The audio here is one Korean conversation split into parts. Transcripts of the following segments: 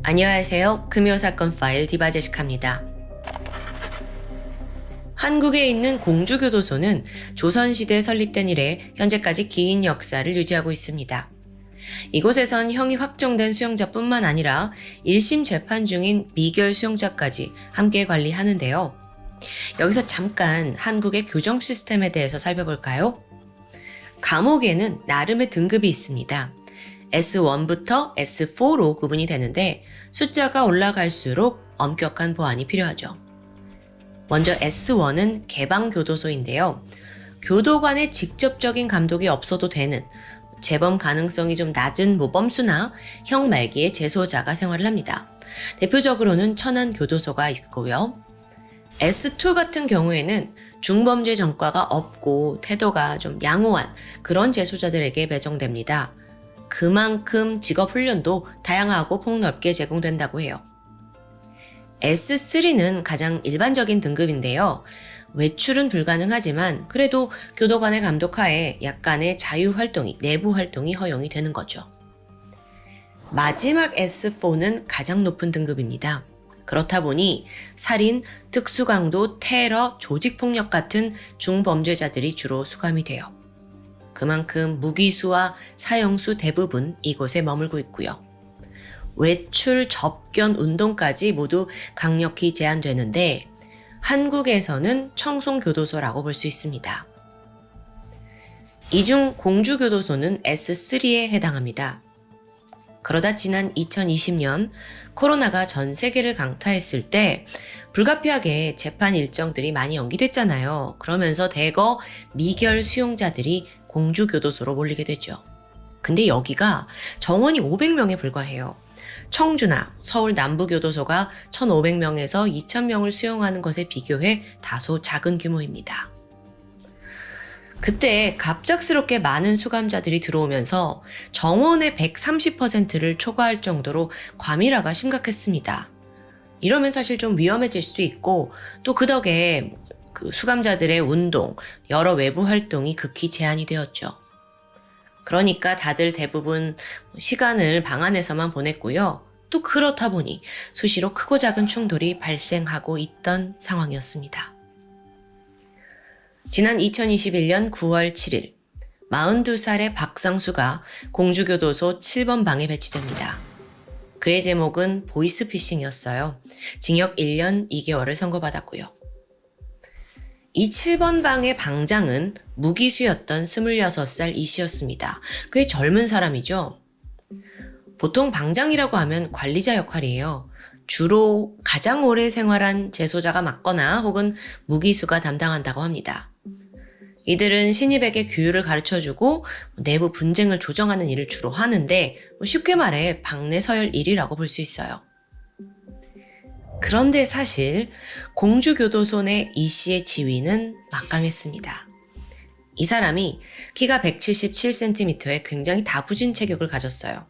안녕하세요. 금요사건 파일 디바제시카입니다. 한국에 있는 공주교도소는 조선시대에 설립된 이래 현재까지 긴 역사를 유지하고 있습니다. 이곳에선 형이 확정된 수용자뿐만 아니라 1심 재판 중인 미결 수용자까지 함께 관리하는데요. 여기서 잠깐 한국의 교정 시스템에 대해서 살펴볼까요? 감옥에는 나름의 등급이 있습니다. S1부터 S4로 구분이 되는데 숫자가 올라갈수록 엄격한 보안이 필요하죠. 먼저 S1은 개방교도소인데요. 교도관의 직접적인 감독이 없어도 되는 재범 가능성이 좀 낮은 모범수나 형 말기의 재소자가 생활을 합니다. 대표적으로는 천안교도소가 있고요. S2 같은 경우에는 중범죄 전과가 없고 태도가 좀 양호한 그런 재소자들에게 배정됩니다. 그만큼 직업훈련도 다양하고 폭넓게 제공된다고 해요. S3는 가장 일반적인 등급인데요. 외출은 불가능하지만 그래도 교도관의 감독하에 약간의 자유활동이, 내부활동이 허용이 되는 거죠. 마지막 S4는 가장 높은 등급입니다. 그렇다 보니 살인, 특수강도, 테러, 조직폭력 같은 중범죄자들이 주로 수감이 돼요. 그만큼 무기수와 사형수 대부분 이곳에 머물고 있고요. 외출, 접견, 운동까지 모두 강력히 제한되는데 한국에서는 청송교도소라고 볼 수 있습니다. 이 중 공주교도소는 S3에 해당합니다. 그러다 지난 2020년 코로나가 전 세계를 강타했을 때 불가피하게 재판 일정들이 많이 연기됐잖아요. 그러면서 대거 미결 수용자들이 공주교도소로 몰리게 되죠. 근데 여기가 정원이 500명에 불과해요. 청주나 서울 남부교도소가 1,500명에서 2,000명을 수용하는 것에 비교해 다소 작은 규모입니다. 그때 갑작스럽게 많은 수감자들이 들어오면서 정원의 130%를 초과할 정도로 과밀화가 심각했습니다. 이러면 사실 좀 위험해질 수도 있고 또 그 덕에 그 수감자들의 운동, 여러 외부 활동이 극히 제한이 되었죠. 그러니까 다들 대부분 시간을 방 안에서만 보냈고요. 또 그렇다 보니 수시로 크고 작은 충돌이 발생하고 있던 상황이었습니다. 지난 2021년 9월 7일 42살의 박상수가 공주교도소 7번 방에 배치됩니다. 그의 제목은 보이스피싱이었어요. 징역 1년 2개월을 선고받았고요. 이 7번 방의 방장은 무기수였던 26살 이 씨였습니다. 꽤 젊은 사람이죠. 보통 방장이라고 하면 관리자 역할이에요. 주로 가장 오래 생활한 재소자가 맡거나 혹은 무기수가 담당한다고 합니다. 이들은 신입에게 규율을 가르쳐주고 내부 분쟁을 조정하는 일을 주로 하는데 쉽게 말해 방내 서열 일이라고 볼 수 있어요. 그런데 사실 공주교도소 내 이 씨의 지위는 막강했습니다. 이 사람이 키가 177cm에 굉장히 다부진 체격을 가졌어요.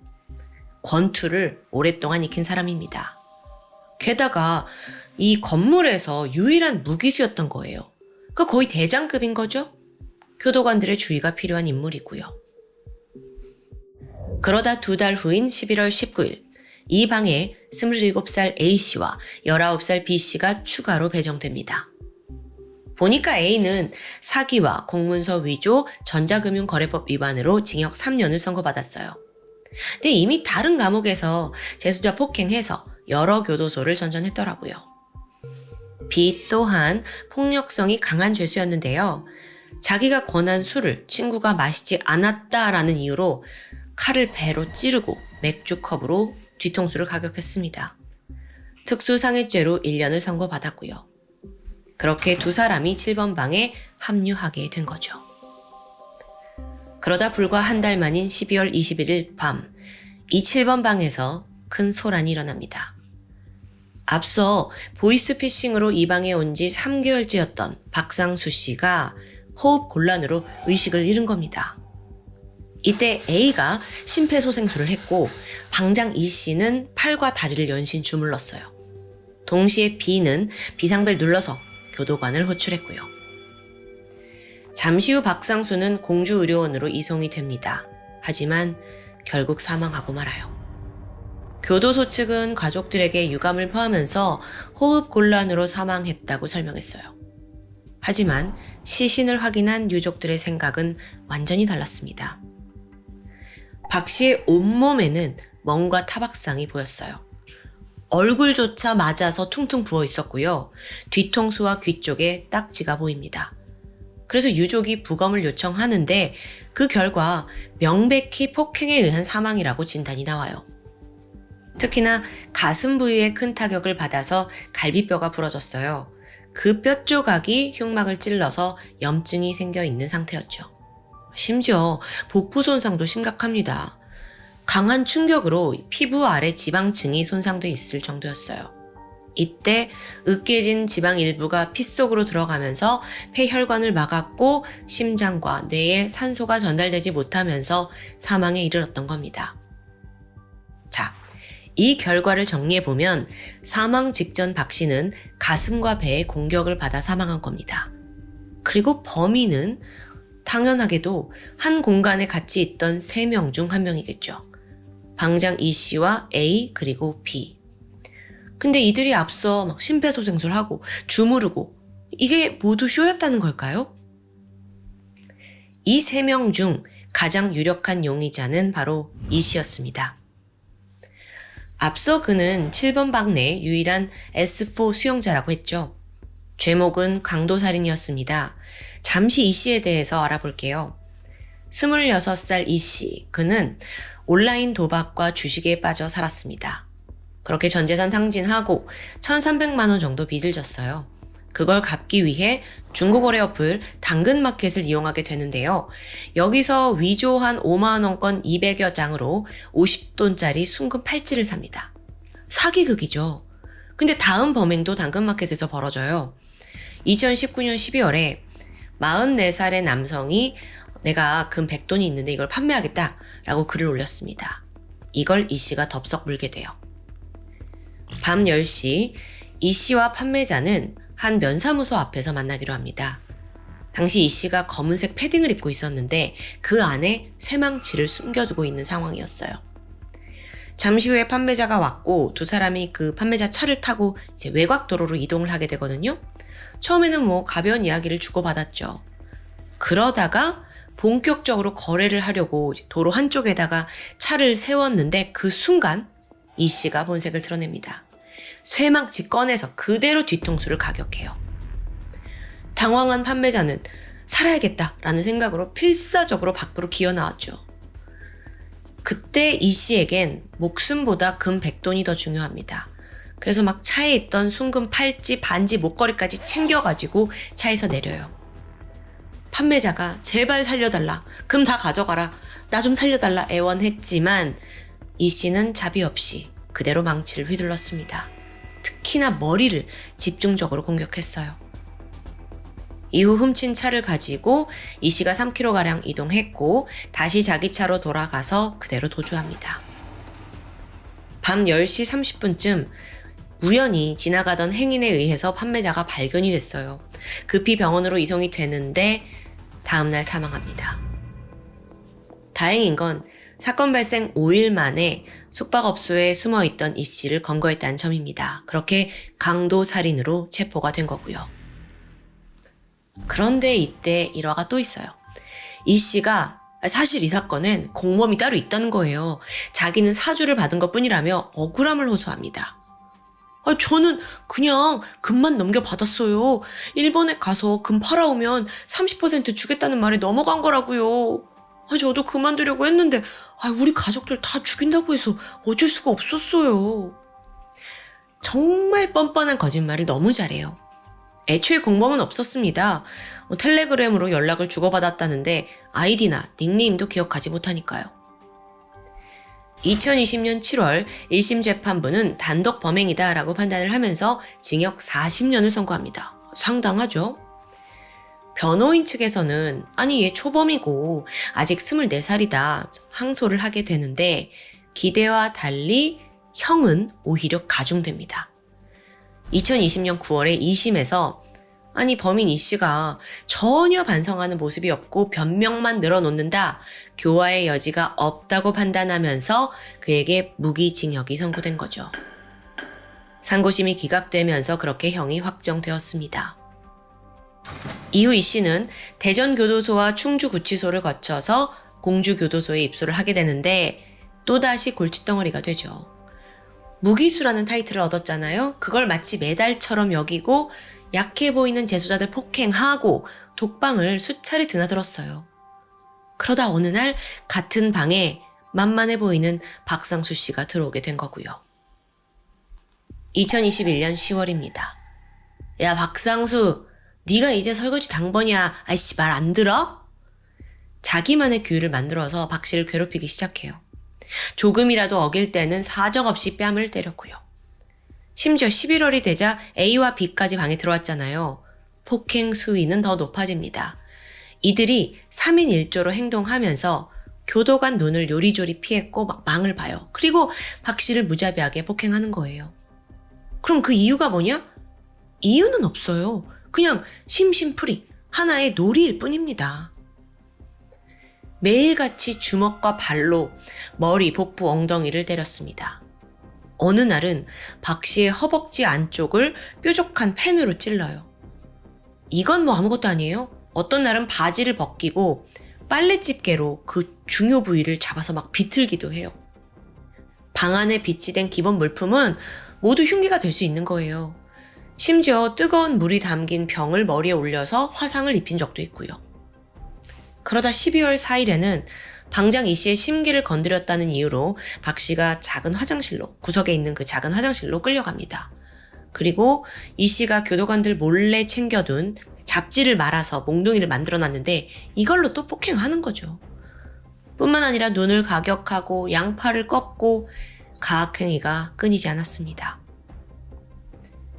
권투를 오랫동안 익힌 사람입니다. 게다가 이 건물에서 유일한 무기수였던 거예요. 그러니까 거의 대장급인 거죠? 교도관들의 주의가 필요한 인물이고요. 그러다 2달 후인 11월 19일 이 방에 27살 A씨와 19살 B씨가 추가로 배정됩니다. 보니까 A는 사기와 공문서 위조, 전자금융거래법 위반으로 징역 3년을 선고받았어요. 근데 이미 다른 감옥에서 재수자 폭행해서 여러 교도소를 전전했더라고요. B 또한 폭력성이 강한 죄수였는데요. 자기가 권한 술을 친구가 마시지 않았다라는 이유로 칼을 배로 찌르고 맥주컵으로 뒤통수를 가격했습니다. 특수상해죄로 1년을 선고받았고요. 그렇게 두 사람이 7번 방에 합류하게 된 거죠. 그러다 불과 한 달 만인 12월 21일 밤, 이 7번 방에서 큰 소란이 일어납니다. 앞서 보이스피싱으로 이 방에 온 지 3개월째였던 박상수 씨가 호흡 곤란으로 의식을 잃은 겁니다. 이때 A가 심폐소생술을 했고 방장 이 씨는 팔과 다리를 연신 주물렀어요. 동시에 B는 비상벨 눌러서 교도관을 호출했고요. 잠시 후 박상수는 공주의료원으로 이송이 됩니다. 하지만 결국 사망하고 말아요. 교도소 측은 가족들에게 유감을 표하면서 호흡곤란으로 사망했다고 설명했어요. 하지만 시신을 확인한 유족들의 생각은 완전히 달랐습니다. 박 씨의 온몸에는 멍과 타박상이 보였어요. 얼굴조차 맞아서 퉁퉁 부어 있었고요. 뒤통수와 귀 쪽에 딱지가 보입니다. 그래서 유족이 부검을 요청하는데 그 결과 명백히 폭행에 의한 사망이라고 진단이 나와요. 특히나 가슴 부위에 큰 타격을 받아서 갈비뼈가 부러졌어요. 그 뼈 조각이 흉막을 찔러서 염증이 생겨 있는 상태였죠. 심지어 복부 손상도 심각합니다. 강한 충격으로 피부 아래 지방층이 손상돼 있을 정도였어요. 이때 으깨진 지방 일부가 피 속으로 들어가면서 폐혈관을 막았고 심장과 뇌에 산소가 전달되지 못하면서 사망에 이르렀던 겁니다. 자, 이 결과를 정리해보면 사망 직전 박 씨는 가슴과 배에 공격을 받아 사망한 겁니다. 그리고 범인은 당연하게도 한 공간에 같이 있던 3명 중 1명이겠죠. 방장 이 씨와 A 그리고 B. 근데 이들이 앞서 막 심폐소생술하고 주무르고 이게 모두 쇼였다는 걸까요? 이 3명 중 가장 유력한 용의자는 바로 이 씨였습니다. 앞서 그는 7번 방 내 유일한 S4 수용자라고 했죠. 죄목은 강도살인이었습니다. 잠시 이 씨에 대해서 알아볼게요. 26살 이 씨, 그는 온라인 도박과 주식에 빠져 살았습니다. 그렇게 전 재산 탕진하고 1,300만 원 정도 빚을 졌어요. 그걸 갚기 위해 중고거래 어플 당근마켓을 이용하게 되는데요. 여기서 위조한 5만 원권 200여 장으로 50돈짜리 순금 팔찌를 삽니다. 사기극이죠. 근데 다음 범행도 당근마켓에서 벌어져요. 2019년 12월에 44살의 남성이 내가 금 100돈이 있는데 이걸 판매하겠다 라고 글을 올렸습니다. 이걸 이 씨가 덥석 물게 돼요. 밤 10시 이 씨와 판매자는 한 면사무소 앞에서 만나기로 합니다. 당시 이 씨가 검은색 패딩을 입고 있었는데 그 안에 쇠망치를 숨겨두고 있는 상황이었어요. 잠시 후에 판매자가 왔고 두 사람이 그 판매자 차를 타고 이제 외곽도로로 이동을 하게 되거든요. 처음에는 가벼운 이야기를 주고받았죠. 그러다가 본격적으로 거래를 하려고 도로 한쪽에다가 차를 세웠는데 그 순간 이 씨가 본색을 드러냅니다. 쇠망치 꺼내서 그대로 뒤통수를 가격해요. 당황한 판매자는 살아야겠다라는 생각으로 필사적으로 밖으로 기어나왔죠. 그때 이 씨에겐 목숨보다 금 100돈이 더 중요합니다. 그래서 막 차에 있던 순금 팔찌, 반지, 목걸이까지 챙겨가지고 차에서 내려요. 판매자가 제발 살려달라, 금 다 가져가라, 나 좀 살려달라 애원했지만 이 씨는 자비 없이 그대로 망치를 휘둘렀습니다. 특히나 머리를 집중적으로 공격했어요. 이후 훔친 차를 가지고 이 씨가 3km가량 이동했고 다시 자기 차로 돌아가서 그대로 도주합니다. 밤 10시 30분쯤 우연히 지나가던 행인에 의해서 판매자가 발견이 됐어요. 급히 병원으로 이송이 되는데 다음날 사망합니다. 다행인 건 사건 발생 5일 만에 숙박업소에 숨어있던 이 씨를 검거했다는 점입니다. 그렇게 강도살인으로 체포가 된 거고요. 그런데 이때 일화가 또 있어요. 이 씨가 사실 이 사건엔 공범이 따로 있다는 거예요. 자기는 사주를 받은 것뿐이라며 억울함을 호소합니다. 저는 그냥 금만 넘겨받았어요. 일본에 가서 금 팔아오면 30% 주겠다는 말에 넘어간 거라고요. 저도 그만두려고 했는데 우리 가족들 다 죽인다고 해서 어쩔 수가 없었어요. 정말 뻔뻔한 거짓말을 너무 잘해요. 애초에 공범은 없었습니다. 텔레그램으로 연락을 주고받았다는데 아이디나 닉네임도 기억하지 못하니까요. 2020년 7월 1심 재판부는 단독 범행이다 라고 판단을 하면서 징역 40년을 선고합니다. 상당하죠? 변호인 측에서는 아니 얘 초범이고 아직 24살이다 항소를 하게 되는데 기대와 달리 형은 오히려 가중됩니다. 2020년 9월에 2심에서 아니 범인 이 씨가 전혀 반성하는 모습이 없고 변명만 늘어놓는다. 교화의 여지가 없다고 판단하면서 그에게 무기징역이 선고된 거죠. 상고심이 기각되면서 그렇게 형이 확정되었습니다. 이후 이 씨는 대전교도소와 충주구치소를 거쳐서 공주교도소에 입소를 하게 되는데 또다시 골칫덩어리가 되죠. 무기수라는 타이틀을 얻었잖아요. 그걸 마치 메달처럼 여기고 약해 보이는 재소자들 폭행하고 독방을 수차례 드나들었어요. 그러다 어느 날 같은 방에 만만해 보이는 박상수 씨가 들어오게 된 거고요. 2021년 10월입니다. 야 박상수, 네가 이제 설거지 당번이야. 아이씨 말 안 들어? 자기만의 규율을 만들어서 박 씨를 괴롭히기 시작해요. 조금이라도 어길 때는 사정없이 뺨을 때렸고요. 심지어 11월이 되자 A와 B까지 방에 들어왔잖아요. 폭행 수위는 더 높아집니다. 이들이 3인 1조로 행동하면서 교도관 눈을 요리조리 피했고 막 망을 봐요. 그리고 박 씨를 무자비하게 폭행하는 거예요. 그럼 그 이유가 뭐냐? 이유는 없어요. 그냥 심심풀이 하나의 놀이일 뿐입니다. 매일같이 주먹과 발로 머리, 복부, 엉덩이를 때렸습니다. 어느 날은 박 씨의 허벅지 안쪽을 뾰족한 펜으로 찔러요. 이건 뭐 아무것도 아니에요. 어떤 날은 바지를 벗기고 빨래집게로 그 중요 부위를 잡아서 막 비틀기도 해요. 방 안에 비치된 기본 물품은 모두 흉기가 될 수 있는 거예요. 심지어 뜨거운 물이 담긴 병을 머리에 올려서 화상을 입힌 적도 있고요. 그러다 12월 4일에는 방장 이 씨의 심기를 건드렸다는 이유로 박 씨가 작은 화장실로, 구석에 있는 그 작은 화장실로 끌려갑니다. 그리고 이 씨가 교도관들 몰래 챙겨둔 잡지를 말아서 몽둥이를 만들어놨는데 이걸로 또 폭행하는 거죠. 뿐만 아니라 눈을 가격하고 양팔을 꺾고 가학행위가 끊이지 않았습니다.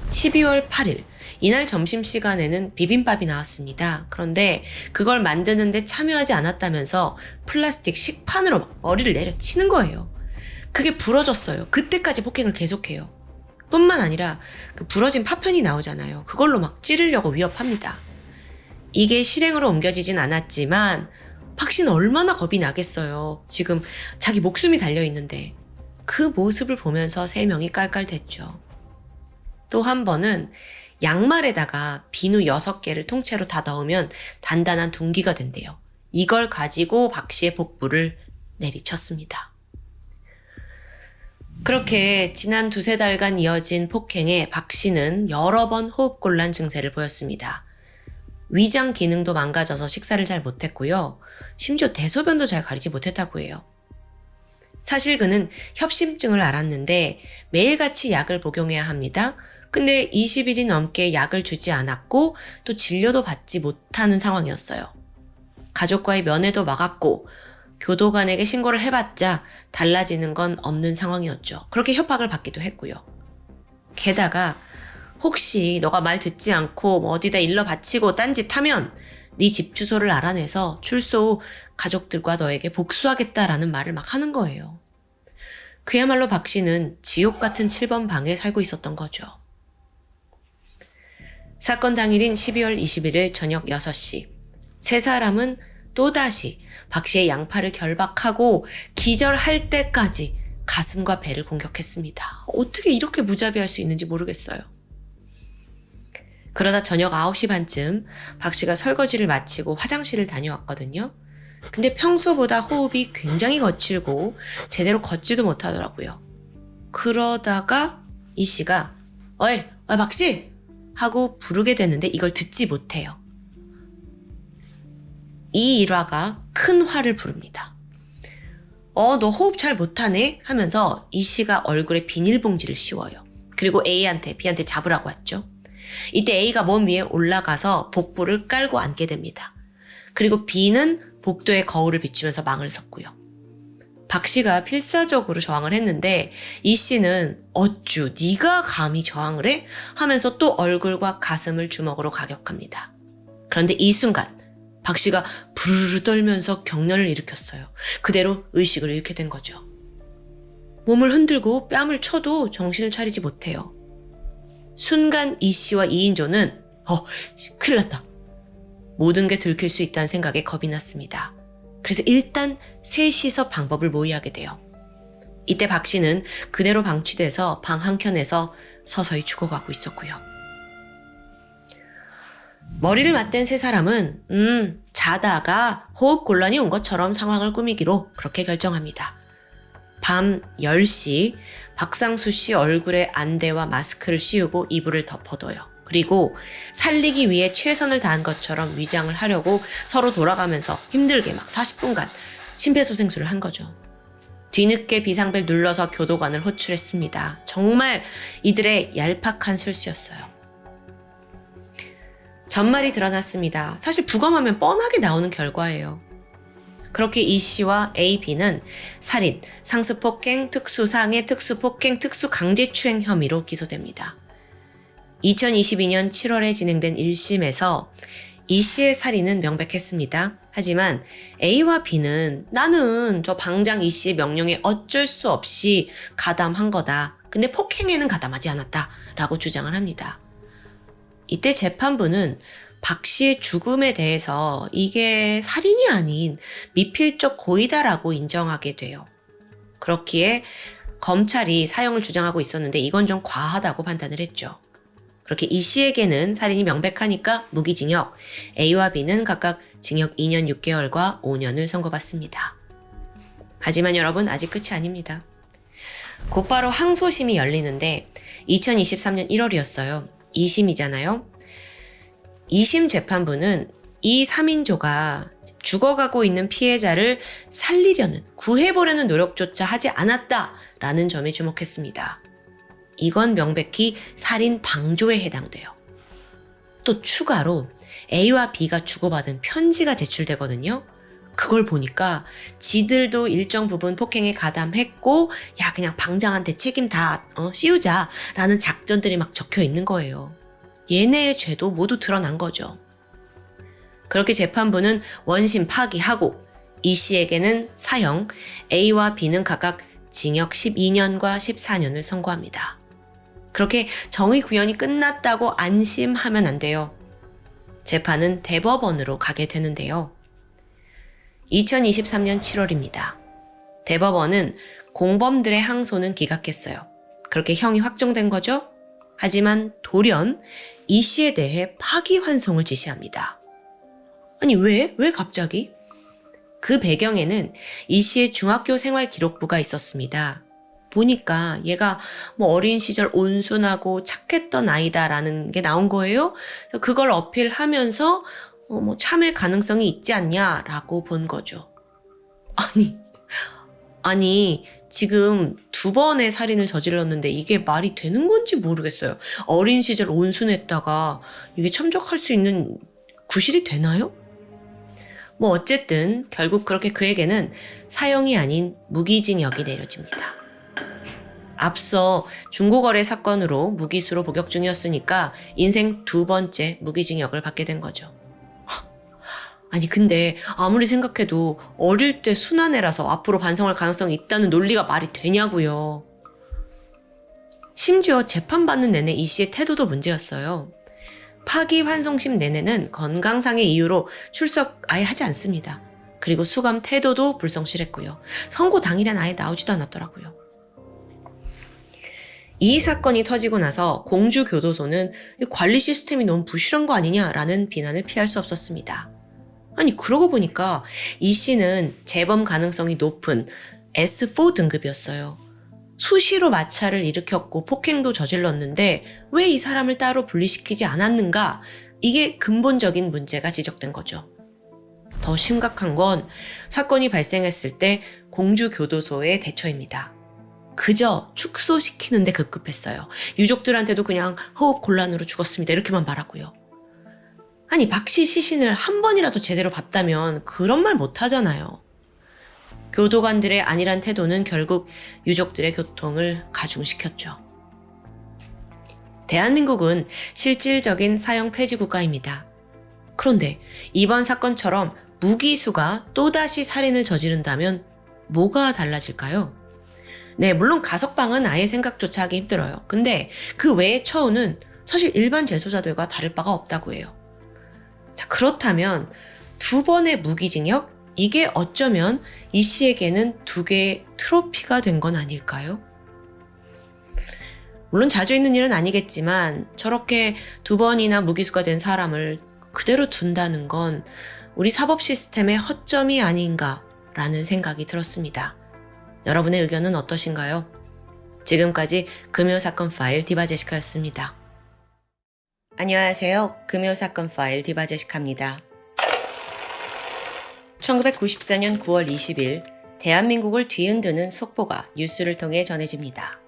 12월 8일, 이날 점심시간에는 비빔밥이 나왔습니다. 그런데 그걸 만드는데 참여하지 않았다면서 플라스틱 식판으로 막 머리를 내려치는 거예요. 그게 부러졌어요. 그때까지 폭행을 계속해요. 뿐만 아니라 그 부러진 파편이 나오잖아요. 그걸로 막 찌르려고 위협합니다. 이게 실행으로 옮겨지진 않았지만 박 씨는 얼마나 겁이 나겠어요. 지금 자기 목숨이 달려있는데. 그 모습을 보면서 3명이 깔깔댔죠. 또 한 번은 양말에다가 비누 6개를 통째로 다 넣으면 단단한 둥기가 된대요. 이걸 가지고 박 씨의 복부를 내리쳤습니다. 그렇게 지난 2-3달간 이어진 폭행에 박 씨는 여러 번 호흡곤란 증세를 보였습니다. 위장 기능도 망가져서 식사를 잘 못했고요. 심지어 대소변도 잘 가리지 못했다고 해요. 사실 그는 협심증을 앓았는데 매일같이 약을 복용해야 합니다. 근데 20일이 넘게 약을 주지 않았고 또 진료도 받지 못하는 상황이었어요. 가족과의 면회도 막았고 교도관에게 신고를 해봤자 달라지는 건 없는 상황이었죠. 그렇게 협박을 받기도 했고요. 게다가 혹시 너가 말 듣지 않고 뭐 어디다 일러 바치고 딴짓하면 네 집 주소를 알아내서 출소 후 가족들과 너에게 복수하겠다라는 말을 막 하는 거예요. 그야말로 박 씨는 지옥 같은 7번 방에 살고 있었던 거죠. 사건 당일인 12월 21일 저녁 6시, 3사람은 또다시 박 씨의 양팔을 결박하고 기절할 때까지 가슴과 배를 공격했습니다. 어떻게 이렇게 무자비할 수 있는지 모르겠어요. 그러다 저녁 9시 반쯤 박 씨가 설거지를 마치고 화장실을 다녀왔거든요. 근데 평소보다 호흡이 굉장히 거칠고 제대로 걷지도 못하더라고요. 그러다가 이 씨가 어이 박씨! 하고 부르게 되는데 이걸 듣지 못해요. 이 일화가 큰 화를 부릅니다. 너 호흡 잘 못하네? 하면서 이 씨가 얼굴에 비닐봉지를 씌워요. 그리고 A한테, B한테 잡으라고 했죠. 이때 A가 몸 위에 올라가서 복부를 깔고 앉게 됩니다. 그리고 B는 복도에 거울을 비추면서 망을 섰고요. 박 씨가 필사적으로 저항을 했는데 이 씨는 어쭈 네가 감히 저항을 해? 하면서 또 얼굴과 가슴을 주먹으로 가격합니다. 그런데 이 순간 박 씨가 부르르 떨면서 경련을 일으켰어요. 그대로 의식을 잃게 된 거죠. 몸을 흔들고 뺨을 쳐도 정신을 차리지 못해요. 순간 이 씨와 2인조는 큰일 났다. 모든 게 들킬 수 있다는 생각에 겁이 났습니다. 그래서 일단 셋이서 방법을 모의하게 돼요. 이때 박 씨는 그대로 방치돼서 방 한켠에서 서서히 죽어가고 있었고요. 머리를 맞댄 세 사람은 자다가 호흡곤란이 온 것처럼 상황을 꾸미기로 그렇게 결정합니다. 밤 10시 박상수 씨 얼굴에 안대와 마스크를 씌우고 이불을 덮어둬요. 그리고 살리기 위해 최선을 다한 것처럼 위장을 하려고 서로 돌아가면서 힘들게 막 40분간 심폐소생술을 한 거죠. 뒤늦게 비상벨 눌러서 교도관을 호출했습니다. 정말 이들의 얄팍한 술수였어요. 전말이 드러났습니다. 사실 부검하면 뻔하게 나오는 결과예요. 그렇게 이 씨와 A, B는 살인, 상습폭행, 특수상해, 특수폭행, 특수강제추행 혐의로 기소됩니다. 2022년 7월에 진행된 1심에서 이 씨의 살인은 명백했습니다. 하지만 A와 B는 나는 저 방장 이 씨의 명령에 어쩔 수 없이 가담한 거다. 근데 폭행에는 가담하지 않았다. 라고 주장을 합니다. 이때 재판부는 박 씨의 죽음에 대해서 이게 살인이 아닌 미필적 고의다라고 인정하게 돼요. 그렇기에 검찰이 사형을 주장하고 있었는데 이건 좀 과하다고 판단을 했죠. 그렇게 이 씨에게는 살인이 명백하니까 무기징역, A와 B는 각각 징역 2년 6개월과 5년을 선고받습니다. 하지만 여러분 아직 끝이 아닙니다. 곧바로 항소심이 열리는데 2023년 1월이었어요. 2심이잖아요. 2심 재판부는 이 3인조가 죽어가고 있는 피해자를 살리려는, 구해보려는 노력조차 하지 않았다라는 점에 주목했습니다. 이건 명백히 살인 방조에 해당돼요. 또 추가로 A와 B가 주고받은 편지가 제출되거든요. 그걸 보니까 지들도 일정 부분 폭행에 가담했고 야 그냥 방장한테 책임 다 씌우자라는 작전들이 막 적혀 있는 거예요. 얘네의 죄도 모두 드러난 거죠. 그렇게 재판부는 원심 파기하고 이 씨에게는 사형, A와 B는 각각 징역 12년과 14년을 선고합니다. 그렇게 정의 구현이 끝났다고 안심하면 안 돼요. 재판은 대법원으로 가게 되는데요. 2023년 7월입니다. 대법원은 공범들의 항소는 기각했어요. 그렇게 형이 확정된 거죠. 하지만 돌연 이 씨에 대해 파기환송을 지시합니다. 아니 왜 갑자기? 그 배경에는 이 씨의 중학교 생활 기록부가 있었습니다. 보니까 얘가 어린 시절 온순하고 착했던 아이다라는 게 나온 거예요. 그래서 그걸 어필하면서 참을 가능성이 있지 않냐라고 본 거죠. 아니 지금 2번의 살인을 저질렀는데 이게 말이 되는 건지 모르겠어요. 어린 시절 온순했다가 이게 참작할 수 있는 구실이 되나요? 어쨌든 결국 그렇게 그에게는 사형이 아닌 무기징역이 내려집니다. 앞서 중고거래 사건으로 무기수로 복역 중이었으니까 인생 2번째 무기징역을 받게 된 거죠. 아니 근데 아무리 생각해도 어릴 때 순한 애라서 앞으로 반성할 가능성이 있다는 논리가 말이 되냐고요. 심지어 재판받는 내내 이 씨의 태도도 문제였어요. 파기환송심 내내는 건강상의 이유로 출석 아예 하지 않습니다. 그리고 수감 태도도 불성실했고요. 선고 당일엔 아예 나오지도 않았더라고요. 이 사건이 터지고 나서 공주교도소는 관리 시스템이 너무 부실한 거 아니냐라는 비난을 피할 수 없었습니다. 아니 그러고 보니까 이 씨는 재범 가능성이 높은 S4 등급이었어요. 수시로 마찰을 일으켰고 폭행도 저질렀는데 왜 이 사람을 따로 분리시키지 않았는가? 이게 근본적인 문제가 지적된 거죠. 더 심각한 건 사건이 발생했을 때 공주교도소의 대처입니다. 그저 축소시키는데 급급했어요. 유족들한테도 그냥 호흡곤란으로 죽었습니다. 이렇게만 말하고요. 아니 박 씨 시신을 한 번이라도 제대로 봤다면 그런 말 못하잖아요. 교도관들의 안일한 태도는 결국 유족들의 고통을 가중시켰죠. 대한민국은 실질적인 사형 폐지 국가입니다. 그런데 이번 사건처럼 무기수가 또다시 살인을 저지른다면 뭐가 달라질까요? 네, 물론 가석방은 아예 생각조차 하기 힘들어요. 근데 그 외의 처우는 사실 일반 재소자들과 다를 바가 없다고 해요. 자, 그렇다면 2번의 무기징역? 이게 어쩌면 이 씨에게는 2개의 트로피가 된 건 아닐까요? 물론 자주 있는 일은 아니겠지만 저렇게 2번이나 무기수가 된 사람을 그대로 둔다는 건 우리 사법 시스템의 허점이 아닌가라는 생각이 들었습니다. 여러분의 의견은 어떠신가요? 지금까지 금요사건 파일 디바제시카였습니다. 안녕하세요. 금요사건 파일 디바제시카입니다. 1994년 9월 20일 대한민국을 뒤흔드는 속보가 뉴스를 통해 전해집니다.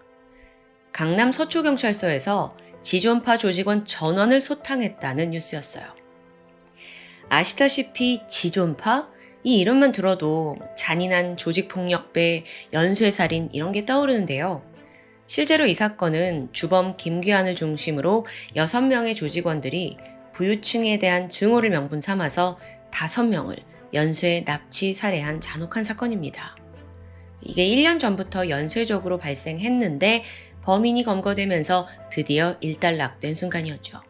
강남 서초경찰서에서 지존파 조직원 전원을 소탕했다는 뉴스였어요. 아시다시피 지존파? 이 이름만 들어도 잔인한 조직폭력배, 연쇄살인 이런 게 떠오르는데요. 실제로 이 사건은 주범 김귀환을 중심으로 6명의 조직원들이 부유층에 대한 증오를 명분 삼아서 5명을 연쇄 납치 살해한 잔혹한 사건입니다. 이게 1년 전부터 연쇄적으로 발생했는데 범인이 검거되면서 드디어 일단락된 순간이었죠.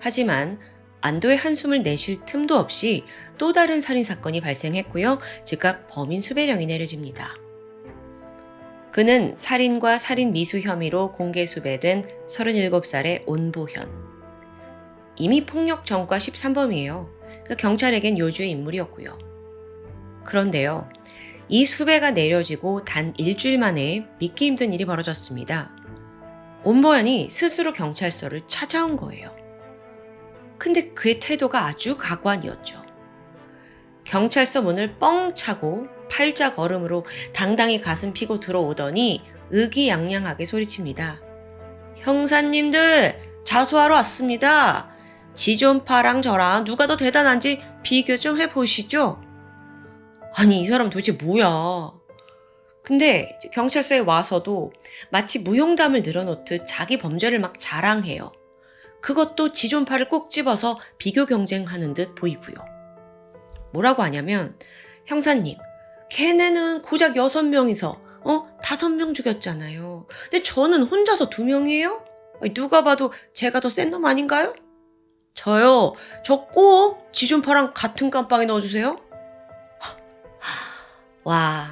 하지만 안도의 한숨을 내쉴 틈도 없이 또 다른 살인사건이 발생했고요. 즉각 범인 수배령이 내려집니다. 그는 살인과 살인 미수 혐의로 공개 수배된 37살의 온보현. 이미 폭력 전과 13범이에요. 경찰에겐 요주의 인물이었고요. 그런데요. 이 수배가 내려지고 단 일주일 만에 믿기 힘든 일이 벌어졌습니다. 온보현이 스스로 경찰서를 찾아온 거예요. 근데 그의 태도가 아주 가관이었죠. 경찰서 문을 뻥 차고 팔자 걸음으로 당당히 가슴 피고 들어오더니 의기양양하게 소리칩니다. 형사님들 자수하러 왔습니다. 지존파랑 저랑 누가 더 대단한지 비교 좀 해보시죠. 아니 이 사람 도대체 뭐야. 근데 경찰서에 와서도 마치 무용담을 늘어놓듯 자기 범죄를 막 자랑해요. 그것도 지존파를 꼭 집어서 비교 경쟁하는 듯 보이고요. 뭐라고 하냐면 형사님 걔네는 고작 6명이서 5명 죽였잖아요. 근데 저는 혼자서 2명이에요? 누가 봐도 제가 더 센 놈 아닌가요? 저요. 저 꼭 지존파랑 같은 깜빵에 넣어주세요. 와,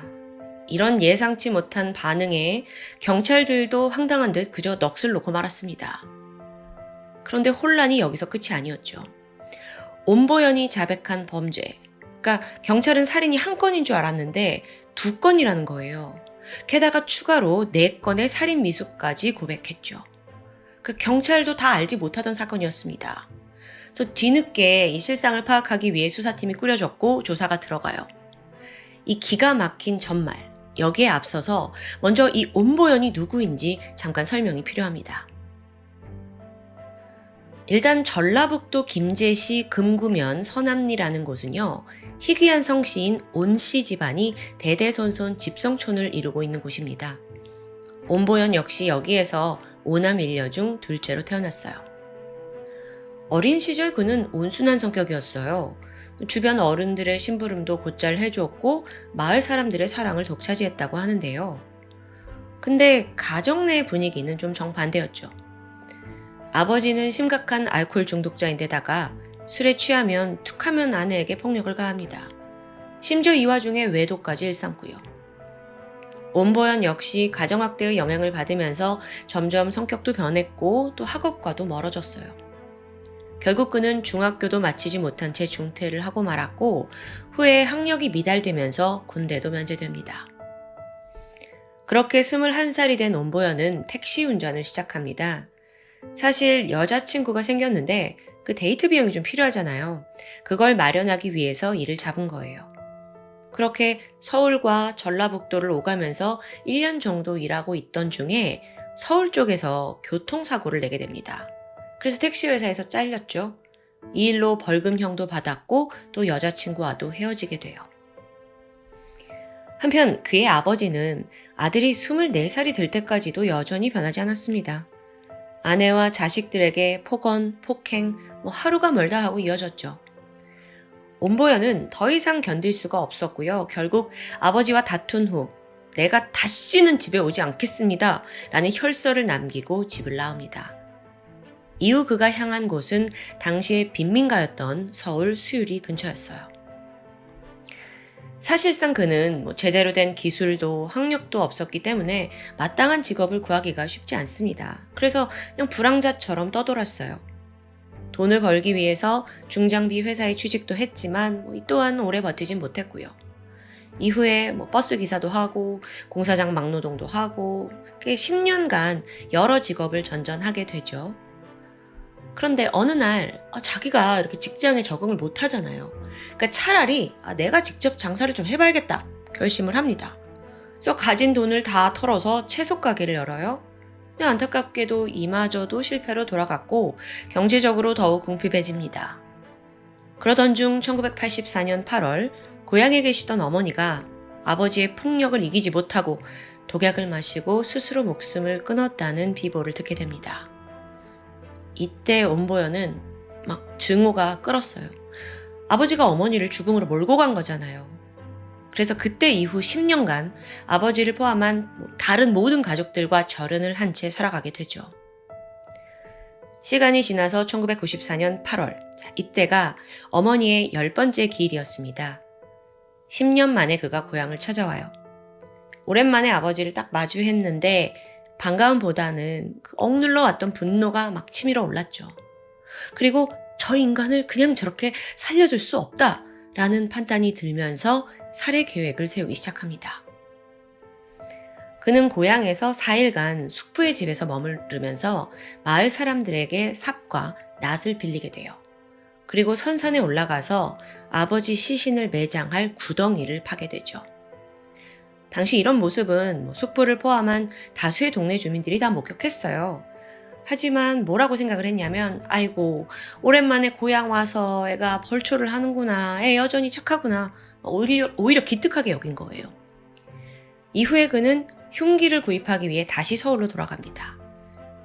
이런 예상치 못한 반응에 경찰들도 황당한 듯 그저 넋을 놓고 말았습니다. 그런데 혼란이 여기서 끝이 아니었죠. 온보현이 자백한 범죄, 그러니까 경찰은 살인이 1건인 줄 알았는데 2건이라는 거예요. 게다가 추가로 4건의 살인 미수까지 고백했죠. 경찰도 다 알지 못하던 사건이었습니다. 그래서 뒤늦게 이 실상을 파악하기 위해 수사팀이 꾸려졌고 조사가 들어가요. 이 기가 막힌 전말, 여기에 앞서서 먼저 이 온보현이 누구인지 잠깐 설명이 필요합니다. 일단 전라북도 김제시 금구면 서남리라는 곳은요. 희귀한 성씨인 온씨 집안이 대대손손 집성촌을 이루고 있는 곳입니다. 온보현 역시 여기에서 5남 1녀 중 둘째로 태어났어요. 어린 시절 그는 온순한 성격이었어요. 주변 어른들의 심부름도 곧잘 해주었고 마을 사람들의 사랑을 독차지했다고 하는데요. 근데 가정 내 분위기는 좀 정반대였죠. 아버지는 심각한 알코올 중독자인데다가 술에 취하면 툭하면 아내에게 폭력을 가합니다. 심지어 이 와중에 외도까지 일삼고요. 온보현 역시 가정학대의 영향을 받으면서 점점 성격도 변했고 또 학업과도 멀어졌어요. 결국 그는 중학교도 마치지 못한 채 중퇴를 하고 말았고 후에 학력이 미달되면서 군대도 면제됩니다. 그렇게 21살이 된 온보현은 택시 운전을 시작합니다. 사실 여자친구가 생겼는데 그 데이트 비용이 좀 필요하잖아요. 그걸 마련하기 위해서 일을 잡은 거예요. 그렇게 서울과 전라북도를 오가면서 1년 정도 일하고 있던 중에 서울 쪽에서 교통사고를 내게 됩니다. 그래서 택시회사에서 잘렸죠. 이 일로 벌금형도 받았고 또 여자친구와도 헤어지게 돼요. 한편 그의 아버지는 아들이 24살이 될 때까지도 여전히 변하지 않았습니다. 아내와 자식들에게 폭언, 폭행, 하루가 멀다 하고 이어졌죠. 온보현은 더 이상 견딜 수가 없었고요. 결국 아버지와 다툰 후 내가 다시는 집에 오지 않겠습니다 라는 혈서를 남기고 집을 나옵니다. 이후 그가 향한 곳은 당시의 빈민가였던 서울 수유리 근처였어요. 사실상 그는 제대로 된 기술도 학력도 없었기 때문에 마땅한 직업을 구하기가 쉽지 않습니다. 그래서 그냥 불황자처럼 떠돌았어요. 돈을 벌기 위해서 중장비 회사에 취직도 했지만 이 또한 오래 버티진 못했고요. 이후에 버스 기사도 하고 공사장 막노동도 하고 10년간 여러 직업을 전전하게 되죠. 그런데 어느 날 자기가 이렇게 직장에 적응을 못하잖아요. 그러니까 차라리 내가 직접 장사를 좀 해봐야겠다 결심을 합니다. 그래서 가진 돈을 다 털어서 채소 가게를 열어요. 근데 안타깝게도 이마저도 실패로 돌아갔고 경제적으로 더욱 궁핍해집니다. 그러던 중 1984년 8월 고향에 계시던 어머니가 아버지의 폭력을 이기지 못하고 독약을 마시고 스스로 목숨을 끊었다는 비보를 듣게 됩니다. 이때 온보연은 막 증오가 끓었어요. 아버지가 어머니를 죽음으로 몰고 간 거잖아요. 그래서 그때 이후 10년간 아버지를 포함한 다른 모든 가족들과 절연을 한 채 살아가게 되죠. 시간이 지나서 1994년 8월, 이때가 어머니의 10번째 기일이었습니다. 10년 만에 그가 고향을 찾아와요. 오랜만에 아버지를 딱 마주했는데 반가움보다는 억눌러 왔던 분노가 막 치밀어 올랐죠. 그리고 저 인간을 그냥 저렇게 살려줄 수 없다라는 판단이 들면서 살해 계획을 세우기 시작합니다. 그는 고향에서 4일간 숙부의 집에서 머무르면서 마을 사람들에게 삽과 낫을 빌리게 돼요. 그리고 선산에 올라가서 아버지 시신을 매장할 구덩이를 파게 되죠. 당시 이런 모습은 숙부를 포함한 다수의 동네 주민들이 다 목격했어요. 하지만 뭐라고 생각을 했냐면 아이고 오랜만에 고향 와서 애가 벌초를 하는구나. 애 여전히 착하구나. 오히려 기특하게 여긴 거예요. 이후에 그는 흉기를 구입하기 위해 다시 서울로 돌아갑니다.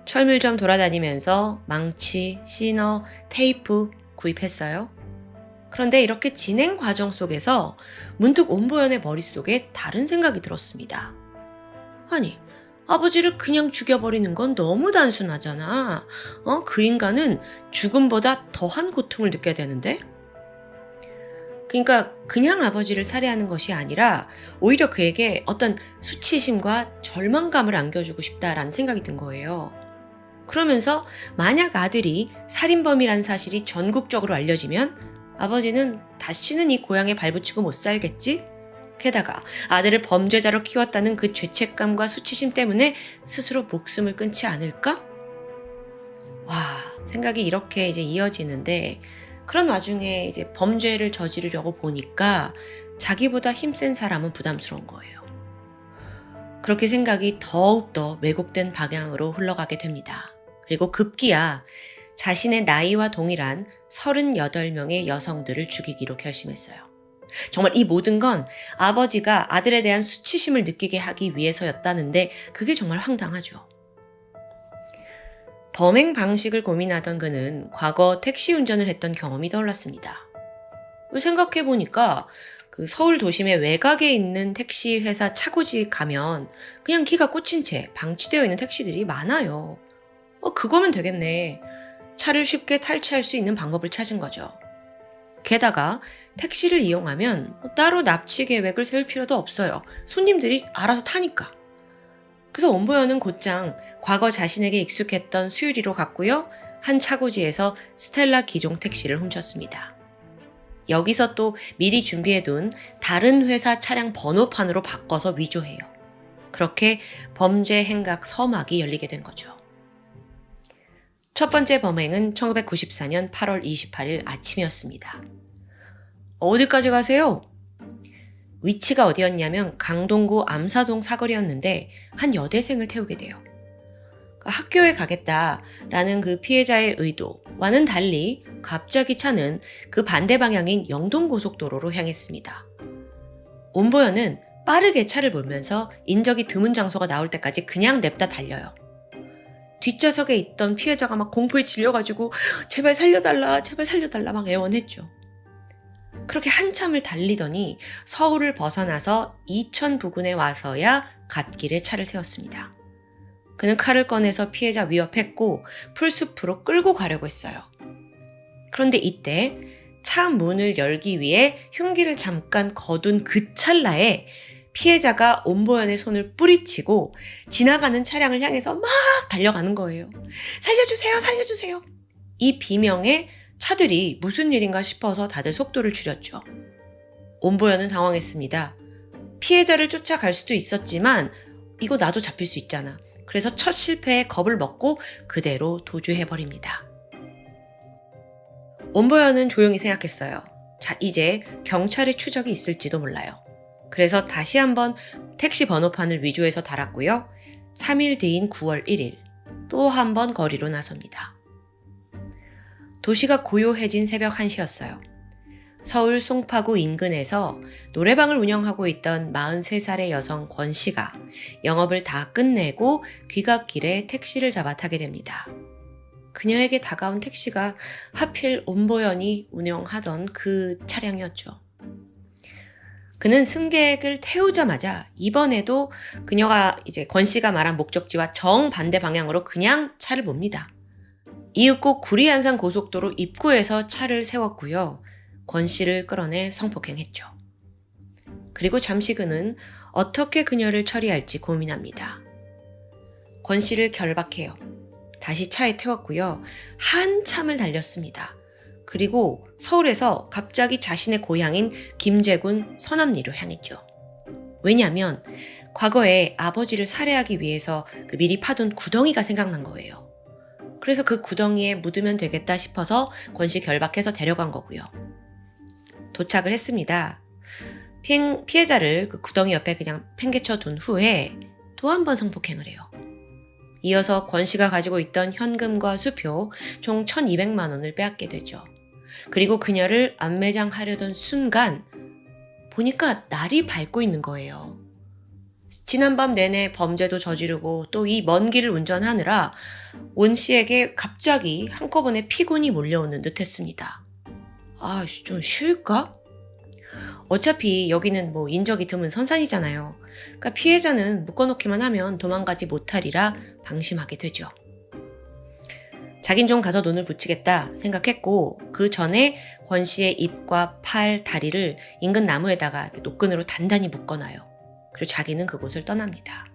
철물점 돌아다니면서 망치, 시너, 테이프 구입했어요. 그런데 이렇게 진행 과정 속에서 문득 온보연의 머릿속에 다른 생각이 들었습니다. 아니, 아버지를 그냥 죽여버리는 건 너무 단순하잖아. 그 인간은 죽음보다 더한 고통을 느껴야 되는데? 그러니까 그냥 아버지를 살해하는 것이 아니라 오히려 그에게 어떤 수치심과 절망감을 안겨주고 싶다라는 생각이 든 거예요. 그러면서 만약 아들이 살인범이라는 사실이 전국적으로 알려지면 아버지는 다시는 이 고향에 발붙이고 못 살겠지? 게다가 아들을 범죄자로 키웠다는 그 죄책감과 수치심 때문에 스스로 목숨을 끊지 않을까? 와, 생각이 이렇게 이제 이어지는데 그런 와중에 이제 범죄를 저지르려고 보니까 자기보다 힘센 사람은 부담스러운 거예요. 그렇게 생각이 더욱더 왜곡된 방향으로 흘러가게 됩니다. 그리고 급기야 자신의 나이와 동일한 38명의 여성들을 죽이기로 결심했어요. 정말 이 모든 건 아버지가 아들에 대한 수치심을 느끼게 하기 위해서였다는데 그게 정말 황당하죠. 범행 방식을 고민하던 그는 과거 택시 운전을 했던 경험이 떠올랐습니다. 생각해보니까 그 서울 도심의 외곽에 있는 택시 회사 차고지 가면 그냥 키가 꽂힌 채 방치되어 있는 택시들이 많아요. 그거면 되겠네. 차를 쉽게 탈취할 수 있는 방법을 찾은 거죠. 게다가 택시를 이용하면 따로 납치 계획을 세울 필요도 없어요. 손님들이 알아서 타니까. 그래서 온보연은 곧장 과거 자신에게 익숙했던 수유리로 갔고요. 한 차고지에서 스텔라 기종 택시를 훔쳤습니다. 여기서 또 미리 준비해둔 다른 회사 차량 번호판으로 바꿔서 위조해요. 그렇게 범죄 행각 서막이 열리게 된 거죠. 첫 번째 범행은 1994년 8월 28일 아침이었습니다. 어디까지 가세요? 위치가 어디였냐면 강동구 암사동 사거리였는데 한 여대생을 태우게 돼요. 학교에 가겠다라는 그 피해자의 의도와는 달리 갑자기 차는 그 반대 방향인 영동고속도로로 향했습니다. 온보연은 빠르게 차를 몰면서 인적이 드문 장소가 나올 때까지 그냥 냅다 달려요. 뒷좌석에 있던 피해자가 막 공포에 질려가지고 제발 살려달라 막 애원했죠. 그렇게 한참을 달리더니 서울을 벗어나서 이천 부근에 와서야 갓길에 차를 세웠습니다. 그는 칼을 꺼내서 피해자 위협했고 풀숲으로 끌고 가려고 했어요. 그런데 이때 차 문을 열기 위해 흉기를 잠깐 거둔 그 찰나에 피해자가 온보연의 손을 뿌리치고 지나가는 차량을 향해서 막 달려가는 거예요. 살려주세요, 살려주세요. 이 비명에 차들이 무슨 일인가 싶어서 다들 속도를 줄였죠. 온보연은 당황했습니다. 피해자를 쫓아갈 수도 있었지만 이거 나도 잡힐 수 있잖아. 그래서 첫 실패에 겁을 먹고 그대로 도주해버립니다. 온보연은 조용히 생각했어요. 자, 이제 경찰의 추적이 있을지도 몰라요. 그래서 다시 한번 택시 번호판을 위조해서 달았고요. 3일 뒤인 9월 1일 또 한 번 거리로 나섭니다. 도시가 고요해진 새벽 1시였어요. 서울 송파구 인근에서 노래방을 운영하고 있던 43살의 여성 권 씨가 영업을 다 끝내고 귀갓길에 택시를 잡아 타게 됩니다. 그녀에게 다가온 택시가 하필 온보연이 운영하던 그 차량이었죠. 그는 승객을 태우자마자 이번에도 그녀가 이제 권 씨가 말한 목적지와 정반대 방향으로 그냥 차를 몹니다. 이윽고 구리안산 고속도로 입구에서 차를 세웠고요. 권 씨를 끌어내 성폭행했죠. 그리고 잠시 그는 어떻게 그녀를 처리할지 고민합니다. 권 씨를 결박해요. 다시 차에 태웠고요. 한참을 달렸습니다. 그리고 서울에서 갑자기 자신의 고향인 김제군 서남리로 향했죠. 왜냐하면 과거에 아버지를 살해하기 위해서 미리 파둔 구덩이가 생각난 거예요. 그래서 그 구덩이에 묻으면 되겠다 싶어서 권 씨 결박해서 데려간 거고요. 도착을 했습니다. 피해자를 그 구덩이 옆에 그냥 팽개쳐 둔 후에 또 한 번 성폭행을 해요. 이어서 권 씨가 가지고 있던 현금과 수표 총 1,200만 원을 빼앗게 되죠. 그리고 그녀를 안매장하려던 순간 보니까 날이 밝고 있는 거예요. 지난밤 내내 범죄도 저지르고 또 이 먼 길을 운전하느라 온 씨에게 갑자기 한꺼번에 피곤이 몰려오는 듯 했습니다. 아, 좀 쉴까? 어차피 여기는 인적이 드문 선산이잖아요. 그러니까 피해자는 묶어놓기만 하면 도망가지 못하리라 방심하게 되죠. 자긴 좀 가서 눈을 붙이겠다 생각했고 그 전에 권 씨의 입과 팔, 다리를 인근 나무에다가 노끈으로 단단히 묶어놔요. 그리고 자기는 그곳을 떠납니다.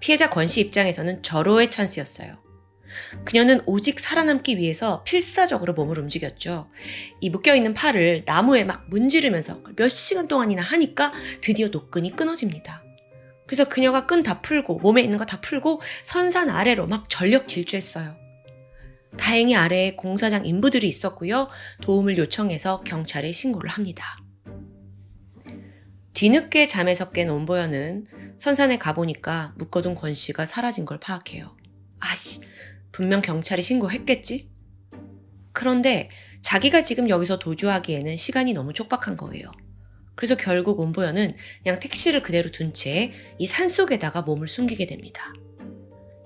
피해자 권 씨 입장에서는 절호의 찬스였어요. 그녀는 오직 살아남기 위해서 필사적으로 몸을 움직였죠. 이 묶여있는 팔을 나무에 막 문지르면서 몇 시간 동안이나 하니까 드디어 노끈이 끊어집니다. 그래서 그녀가 끈 다 풀고 몸에 있는 거 다 풀고 선산 아래로 막 전력 질주했어요. 다행히 아래에 공사장 인부들이 있었고요. 도움을 요청해서 경찰에 신고를 합니다. 뒤늦게 잠에서 깬 온보연은 선산에 가보니까 묶어둔 권 씨가 사라진 걸 파악해요. 아씨, 분명 경찰에 신고했겠지? 그런데 자기가 지금 여기서 도주하기에는 시간이 너무 촉박한 거예요. 그래서 결국 온보연은 그냥 택시를 그대로 둔 채 이 산속에다가 몸을 숨기게 됩니다.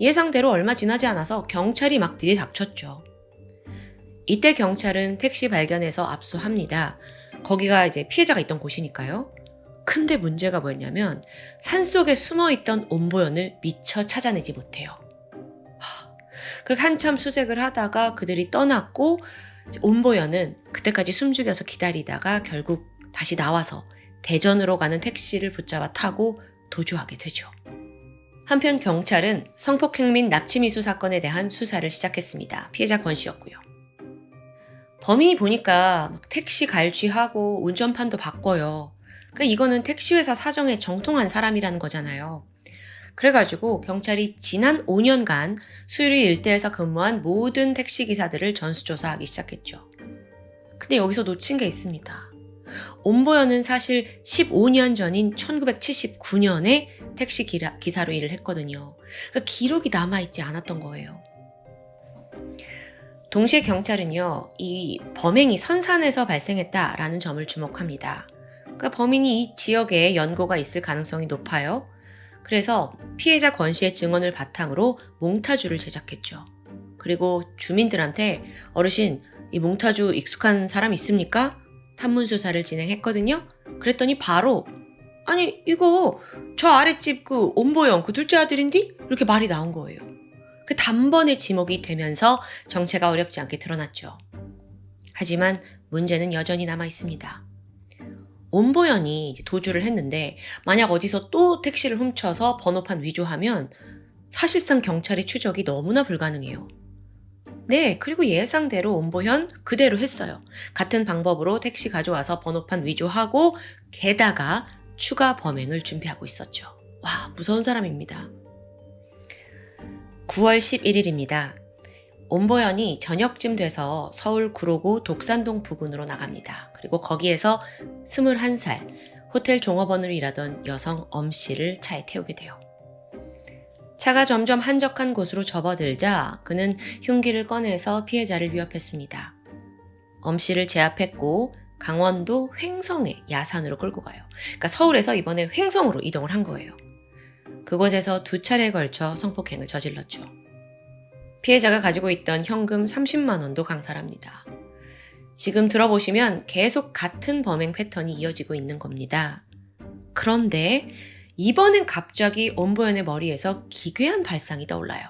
예상대로 얼마 지나지 않아서 경찰이 막 들이닥쳤죠. 이때 경찰은 택시 발견해서 압수합니다. 거기가 이제 피해자가 있던 곳이니까요. 근데 문제가 뭐였냐면 산속에 숨어있던 온보연을 미처 찾아내지 못해요. 그렇게 한참 수색을 하다가 그들이 떠났고 온보연은 그때까지 숨죽여서 기다리다가 결국 다시 나와서 대전으로 가는 택시를 붙잡아 타고 도주하게 되죠. 한편 경찰은 성폭행 및 납치미수 사건에 대한 수사를 시작했습니다. 피해자 권 씨였고요. 범인이 보니까 막 택시 갈취하고 운전판도 바꿔요. 그러니까 이거는 택시회사 사정에 정통한 사람이라는 거잖아요. 그래가지고 경찰이 지난 5년간 수유리 일대에서 근무한 모든 택시기사들을 전수조사하기 시작했죠. 근데 여기서 놓친 게 있습니다. 온보연은 사실 15년 전인 1979년에 택시 기사로 일을 했거든요. 그러니까 기록이 남아있지 않았던 거예요. 동시에 경찰은요, 이 범행이 선산에서 발생했다라는 점을 주목합니다. 그러니까 범인이 이 지역에 연고가 있을 가능성이 높아요. 그래서 피해자 권 씨의 증언을 바탕으로 몽타주를 제작했죠. 그리고 주민들한테 어르신, 이 몽타주 익숙한 사람 있습니까? 탐문 수사를 진행했거든요. 그랬더니 바로 아니 이거 저 아랫집 그 온보영 그 둘째 아들인디? 이렇게 말이 나온 거예요. 그 단번에 지목이 되면서 정체가 어렵지 않게 드러났죠. 하지만 문제는 여전히 남아 있습니다. 온보연이 도주를 했는데 만약 어디서 또 택시를 훔쳐서 번호판 위조하면 사실상 경찰의 추적이 너무나 불가능해요. 네, 그리고 예상대로 온보현 그대로 했어요. 같은 방법으로 택시 가져와서 번호판 위조하고 게다가 추가 범행을 준비하고 있었죠. 와, 무서운 사람입니다. 9월 11일입니다. 온보현이 저녁쯤 돼서 서울 구로구 독산동 부근으로 나갑니다. 그리고 거기에서 21살 호텔 종업원으로 일하던 여성 엄씨를 차에 태우게 돼요. 차가 점점 한적한 곳으로 접어들자 그는 흉기를 꺼내서 피해자를 위협했습니다. 엄씨를 제압했고 강원도 횡성의 야산으로 끌고 가요. 그러니까 서울에서 이번에 횡성으로 이동을 한 거예요. 그곳에서 2차례에 걸쳐 성폭행을 저질렀죠. 피해자가 가지고 있던 현금 30만 원도 강탈합니다. 지금 들어보시면 계속 같은 범행 패턴이 이어지고 있는 겁니다. 그런데 이번엔 갑자기 온보현의 머리에서 기괴한 발상이 떠올라요.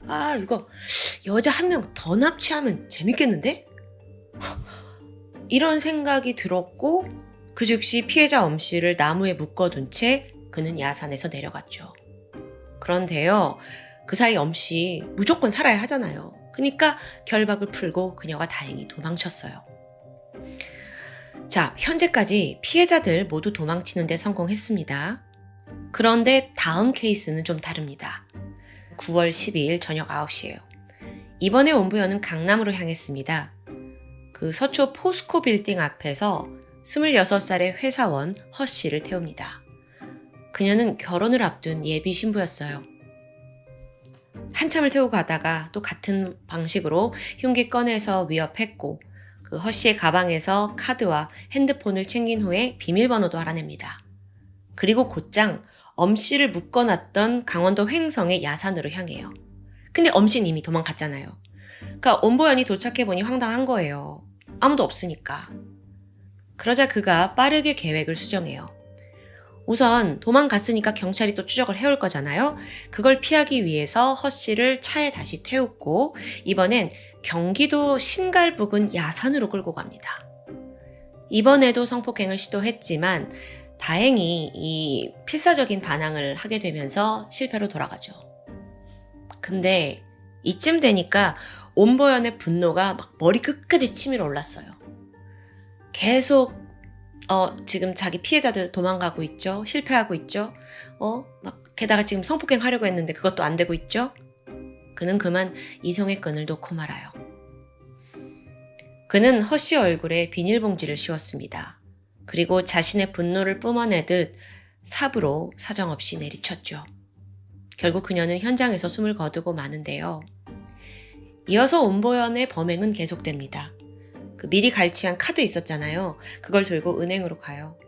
아, 이거 여자 한 명 더 납치하면 재밌겠는데? 이런 생각이 들었고 그 즉시 피해자 엄씨를 나무에 묶어둔 채 그는 야산에서 내려갔죠. 그런데요, 그 사이 엄씨 무조건 살아야 하잖아요. 그러니까 결박을 풀고 그녀가 다행히 도망쳤어요. 자, 현재까지 피해자들 모두 도망치는 데 성공했습니다. 그런데 다음 케이스는 좀 다릅니다. 9월 12일 저녁 9시예요. 이번에 온보현은 강남으로 향했습니다. 그 서초 포스코 빌딩 앞에서 26살의 회사원 허 씨를 태웁니다. 그녀는 결혼을 앞둔 예비 신부였어요. 한참을 태우고 가다가 또 같은 방식으로 흉기 꺼내서 위협했고 그 허 씨의 가방에서 카드와 핸드폰을 챙긴 후에 비밀번호도 알아냅니다. 그리고 곧장 엄 씨를 묶어놨던 강원도 횡성의 야산으로 향해요. 근데 엄 씨는 이미 도망갔잖아요. 그러니까 온보현이 도착해보니 황당한 거예요. 아무도 없으니까. 그러자 그가 빠르게 계획을 수정해요. 우선 도망갔으니까 경찰이 또 추적을 해올 거잖아요. 그걸 피하기 위해서 허 씨를 차에 다시 태웠고 이번엔 경기도 신갈 부근 야산으로 끌고 갑니다. 이번에도 성폭행을 시도했지만 다행히 이 필사적인 반항을 하게 되면서 실패로 돌아가죠. 근데 이쯤 되니까 온보현의 분노가 막 머리 끝까지 치밀어 올랐어요. 계속 지금 자기 피해자들 도망가고 있죠. 실패하고 있죠. 막 게다가 지금 성폭행 하려고 했는데 그것도 안 되고 있죠. 그는 그만 이성의 끈을 놓고 말아요. 그는 허 씨 얼굴에 비닐봉지를 씌웠습니다. 그리고 자신의 분노를 뿜어내듯 삽으로 사정없이 내리쳤죠. 결국 그녀는 현장에서 숨을 거두고 마는데요. 이어서 온보현의 범행은 계속됩니다. 그 미리 갈취한 카드 있었잖아요. 그걸 들고 은행으로 가요.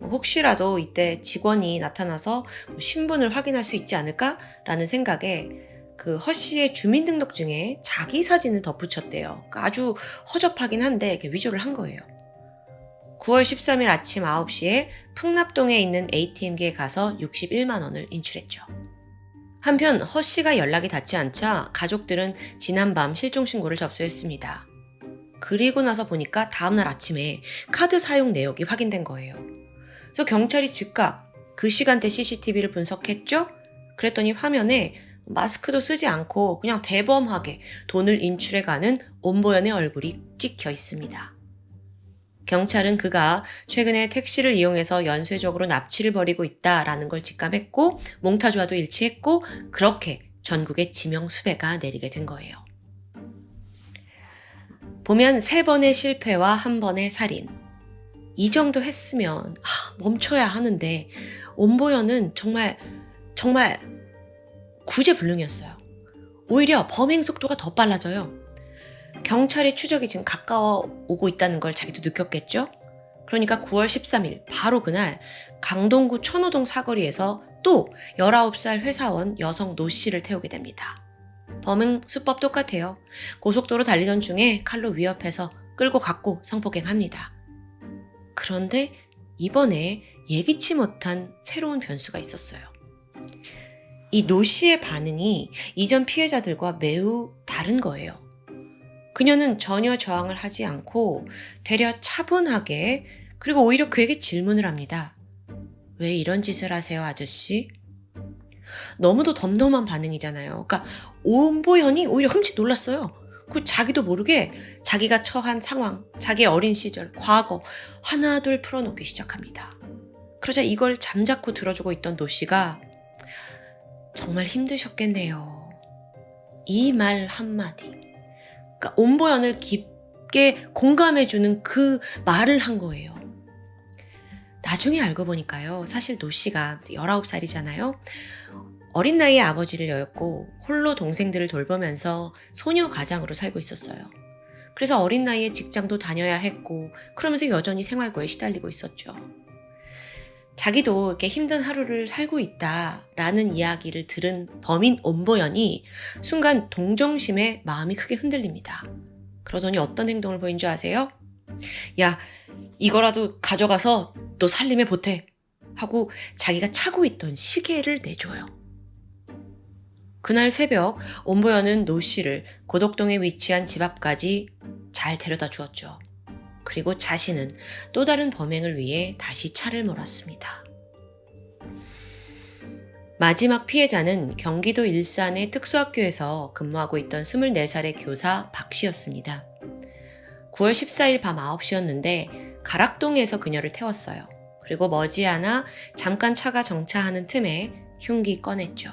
혹시라도 이때 직원이 나타나서 신분을 확인할 수 있지 않을까라는 생각에 그 허 씨의 주민등록증에 자기 사진을 덧붙였대요. 그러니까 아주 허접하긴 한데 이렇게 위조를 한 거예요. 9월 13일 아침 9시에 풍납동에 있는 ATM기에 가서 61만 원을 인출했죠. 한편 허 씨가 연락이 닿지 않자 가족들은 지난밤 실종 신고를 접수했습니다. 그리고 나서 보니까 다음날 아침에 카드 사용 내역이 확인된 거예요. 그래서 경찰이 즉각 그 시간대 CCTV를 분석했죠? 그랬더니 화면에 마스크도 쓰지 않고 그냥 대범하게 돈을 인출해가는 온보현의 얼굴이 찍혀 있습니다. 경찰은 그가 최근에 택시를 이용해서 연쇄적으로 납치를 벌이고 있다라는 걸 직감했고 몽타주와도 일치했고 그렇게 전국에 지명 수배가 내리게 된 거예요. 보면 3번의 실패와 1번의 살인. 이 정도 했으면 멈춰야 하는데 온보현은 정말 구제불능이었어요. 오히려 범행 속도가 더 빨라져요. 경찰의 추적이 지금 가까워 오고 있다는 걸 자기도 느꼈겠죠? 그러니까 9월 13일 바로 그날 강동구 천호동 사거리에서 또 19살 회사원 여성 노 씨를 태우게 됩니다. 범행 수법 똑같아요. 고속도로 달리던 중에 칼로 위협해서 끌고 갔고 성폭행합니다. 그런데 이번에 예기치 못한 새로운 변수가 있었어요. 이 노 씨의 반응이 이전 피해자들과 매우 다른 거예요. 그녀는 전혀 저항을 하지 않고 되려 차분하게, 그리고 오히려 그에게 질문을 합니다. 왜 이런 짓을 하세요, 아저씨? 너무도 덤덤한 반응이잖아요. 그러니까 온보연이 오히려 흠칫 놀랐어요. 그 자기도 모르게 자기가 처한 상황, 자기의 어린 시절, 과거 하나둘 풀어놓기 시작합니다. 그러자 이걸 잠자코 들어주고 있던 노 씨가 정말 힘드셨겠네요. 이 말 한마디. 그러니까 온보연을 깊게 공감해주는 그 말을 한 거예요. 나중에 알고 보니까요. 사실 노 씨가 19살이잖아요. 어린 나이에 아버지를 여였고 홀로 동생들을 돌보면서 소녀 가장으로 살고 있었어요. 그래서 어린 나이에 직장도 다녀야 했고 그러면서 여전히 생활고에 시달리고 있었죠. 자기도 이렇게 힘든 하루를 살고 있다라는 이야기를 들은 범인 온보연이 순간 동정심에 마음이 크게 흔들립니다. 그러더니 어떤 행동을 보인 줄 아세요? 야, 이거라도 가져가서 너 살림에 보태 하고 자기가 차고 있던 시계를 내줘요. 그날 새벽 온보연은 노 씨를 고덕동에 위치한 집 앞까지 잘 데려다 주었죠. 그리고 자신은 또 다른 범행을 위해 다시 차를 몰았습니다. 마지막 피해자는 경기도 일산의 특수학교에서 근무하고 있던 24살의 교사 박 씨였습니다. 9월 14일 밤 9시였는데 가락동에서 그녀를 태웠어요. 그리고 머지않아 잠깐 차가 정차하는 틈에 흉기 꺼냈죠.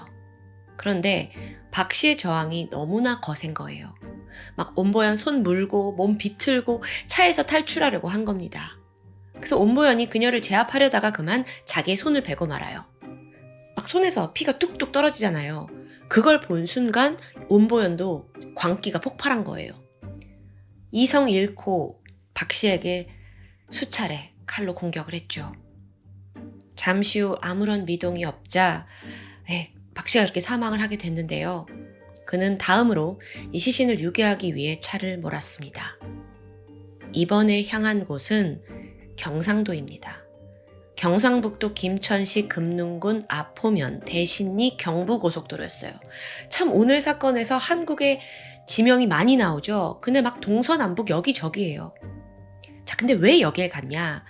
그런데 박 씨의 저항이 너무나 거센 거예요. 막 온보연 손 물고 몸 비틀고 차에서 탈출하려고 한 겁니다. 그래서 온보연이 그녀를 제압하려다가 그만 자기의 손을 베고 말아요. 막 손에서 피가 뚝뚝 떨어지잖아요. 그걸 본 순간 온보연도 광기가 폭발한 거예요. 이성 잃고 박 씨에게 수차례 칼로 공격을 했죠. 잠시 후 아무런 미동이 없자 박 씨가 그렇게 사망을 하게 됐는데요. 그는 다음으로 이 시신을 유기하기 위해 차를 몰았습니다. 이번에 향한 곳은 경상도입니다. 경상북도 김천시 금능군 아포면 대신리 경부고속도로였어요. 참 오늘 사건에서 한국의 지명이 많이 나오죠. 근데 막 동서남북 여기저기예요. 자, 근데 왜 여기에 갔냐?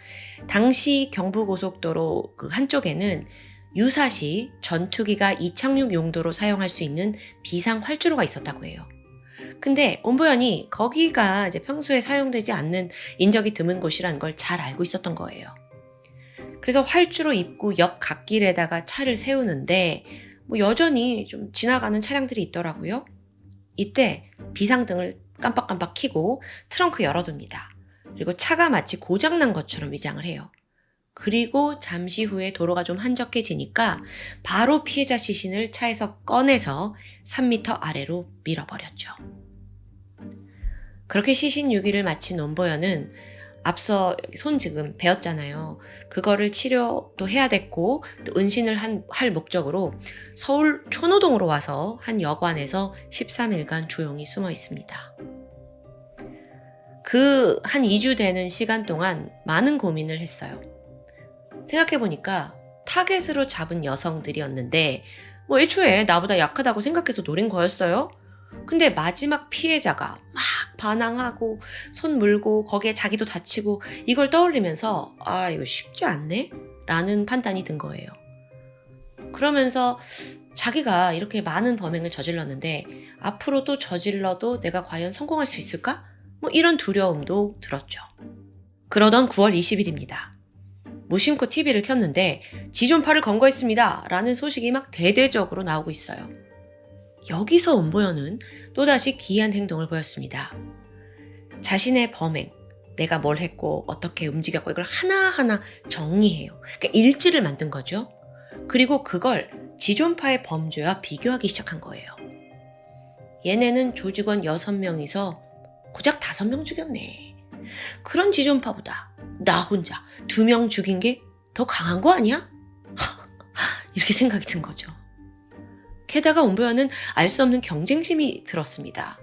당시 경부고속도로 그 한쪽에는 유사시 전투기가 이착륙 용도로 사용할 수 있는 비상 활주로가 있었다고 해요. 근데 온보연이 거기가 이제 평소에 사용되지 않는 인적이 드문 곳이라는 걸 잘 알고 있었던 거예요. 그래서 활주로 입구 옆 갓길에다가 차를 세우는데 여전히 좀 지나가는 차량들이 있더라고요. 이때 비상등을 깜빡깜빡 켜고 트렁크 열어둡니다. 그리고 차가 마치 고장난 것처럼 위장을 해요. 그리고 잠시 후에 도로가 좀 한적해지니까 바로 피해자 시신을 차에서 꺼내서 3m 아래로 밀어버렸죠. 그렇게 시신 유기를 마친 온보연은 앞서 손 지금 베었잖아요. 그거를 치료도 해야 됐고 또 은신을 할 목적으로 서울 촌호동으로 와서 한 여관에서 13일간 조용히 숨어 있습니다. 그 한 2주 되는 시간 동안 많은 고민을 했어요. 생각해보니까 타겟으로 잡은 여성들이었는데 애초에 나보다 약하다고 생각해서 노린 거였어요. 근데 마지막 피해자가 막 반항하고 손 물고 거기에 자기도 다치고 이걸 떠올리면서 이거 쉽지 않네? 라는 판단이 든 거예요. 그러면서 자기가 이렇게 많은 범행을 저질렀는데 앞으로 또 저질러도 내가 과연 성공할 수 있을까? 이런 두려움도 들었죠. 그러던 9월 20일입니다. 무심코 TV를 켰는데 지존파를 검거했습니다 라는 소식이 막 대대적으로 나오고 있어요. 여기서 온보연은 또다시 기이한 행동을 보였습니다. 자신의 범행, 내가 뭘 했고 어떻게 움직였고 이걸 하나하나 정리해요. 그러니까 일지를 만든 거죠. 그리고 그걸 지존파의 범죄와 비교하기 시작한 거예요. 얘네는 조직원 6명이서 고작 5명 죽였네. 그런 지존파보다 나 혼자 2명 죽인 게 더 강한 거 아니야? 이렇게 생각이 든 거죠. 게다가 온보연은 알 수 없는 경쟁심이 들었습니다.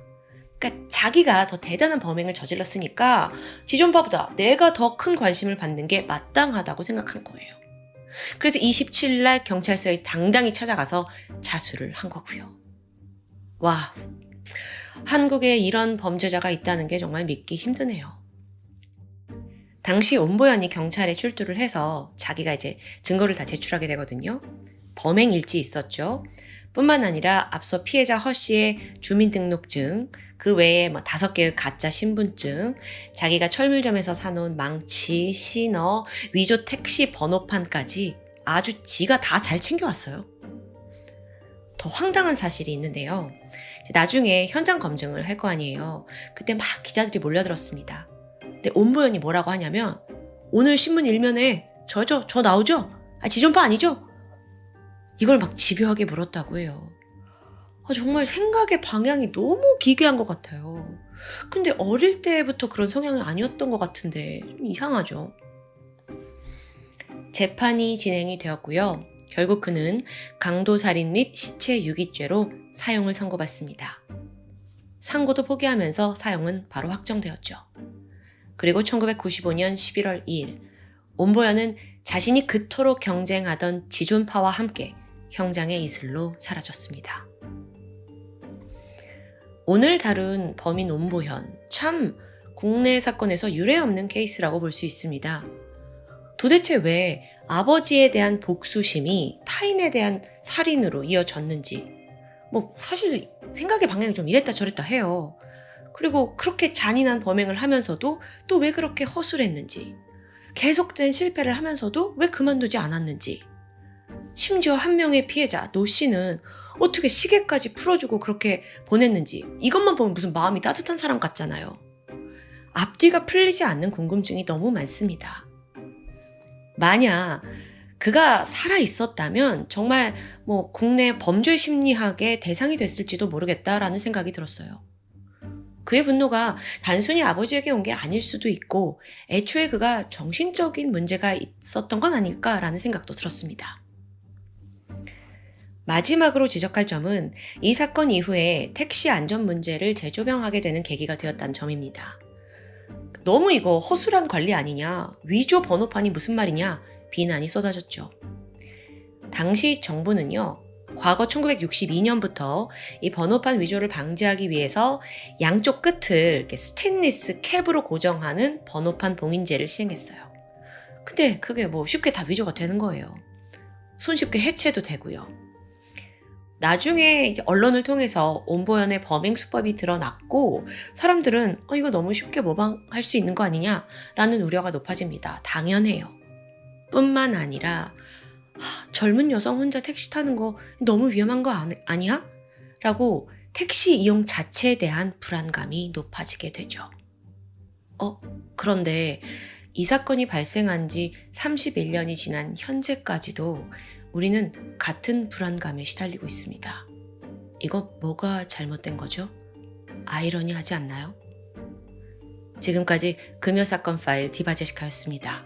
그러니까 자기가 더 대단한 범행을 저질렀으니까 지존파보다 내가 더 큰 관심을 받는 게 마땅하다고 생각한 거예요. 그래서 27일 날 경찰서에 당당히 찾아가서 자수를 한 거고요. 와, 한국에 이런 범죄자가 있다는 게 정말 믿기 힘드네요. 당시 온보현이 경찰에 출두를 해서 자기가 이제 증거를 다 제출하게 되거든요. 범행 일지 있었죠. 뿐만 아니라 앞서 피해자 허 씨의 주민등록증, 그 외에 5개의 가짜 신분증, 자기가 철물점에서 사놓은 망치, 신어, 위조 택시 번호판까지 아주 지가 다 잘 챙겨왔어요. 더 황당한 사실이 있는데요. 나중에 현장 검증을 할 거 아니에요. 그때 막 기자들이 몰려들었습니다. 근데 온보현이 뭐라고 하냐면 오늘 신문 일면에 저 나오죠? 지존파 아니죠? 이걸 막 집요하게 물었다고 해요. 정말 생각의 방향이 너무 기괴한 것 같아요. 근데 어릴 때부터 그런 성향이 아니었던 것 같은데 좀 이상하죠. 재판이 진행이 되었고요. 결국 그는 강도살인 및 시체 유기죄로 사형을 선고받습니다. 상고도 포기하면서 사형은 바로 확정되었죠. 그리고 1995년 11월 2일 온보현은 자신이 그토록 경쟁하던 지존파와 함께 형장의 이슬로 사라졌습니다. 오늘 다룬 범인 온보현, 참 국내 사건에서 유례없는 케이스라고 볼 수 있습니다. 도대체 왜 아버지에 대한 복수심이 타인에 대한 살인으로 이어졌는지 사실 생각의 방향이 좀 이랬다 저랬다 해요. 그리고 그렇게 잔인한 범행을 하면서도 또 왜 그렇게 허술했는지, 계속된 실패를 하면서도 왜 그만두지 않았는지, 심지어 한 명의 피해자 노 씨는 어떻게 시계까지 풀어주고 그렇게 보냈는지 이것만 보면 무슨 마음이 따뜻한 사람 같잖아요. 앞뒤가 풀리지 않는 궁금증이 너무 많습니다. 만약 그가 살아있었다면 정말 국내 범죄 심리학의 대상이 됐을지도 모르겠다라는 생각이 들었어요. 그의 분노가 단순히 아버지에게 온 게 아닐 수도 있고 애초에 그가 정신적인 문제가 있었던 건 아닐까라는 생각도 들었습니다. 마지막으로 지적할 점은 이 사건 이후에 택시 안전 문제를 재조명하게 되는 계기가 되었다는 점입니다. 너무 이거 허술한 관리 아니냐, 위조 번호판이 무슨 말이냐 비난이 쏟아졌죠. 당시 정부는요, 과거 1962년부터 이 번호판 위조를 방지하기 위해서 양쪽 끝을 이렇게 스테인리스 캡으로 고정하는 번호판 봉인제를 시행했어요. 근데 그게 쉽게 다 위조가 되는 거예요. 손쉽게 해체도 되고요. 나중에 이제 언론을 통해서 온보현의 범행 수법이 드러났고 사람들은 이거 너무 쉽게 모방할 수 있는 거 아니냐라는 우려가 높아집니다. 당연해요. 뿐만 아니라 젊은 여성 혼자 택시 타는 거 너무 위험한 거 아니야? 라고 택시 이용 자체에 대한 불안감이 높아지게 되죠. 그런데 이 사건이 발생한 지 31년이 지난 현재까지도 우리는 같은 불안감에 시달리고 있습니다. 이거 뭐가 잘못된 거죠? 아이러니하지 않나요? 지금까지 금요사건 파일 디바제시카였습니다.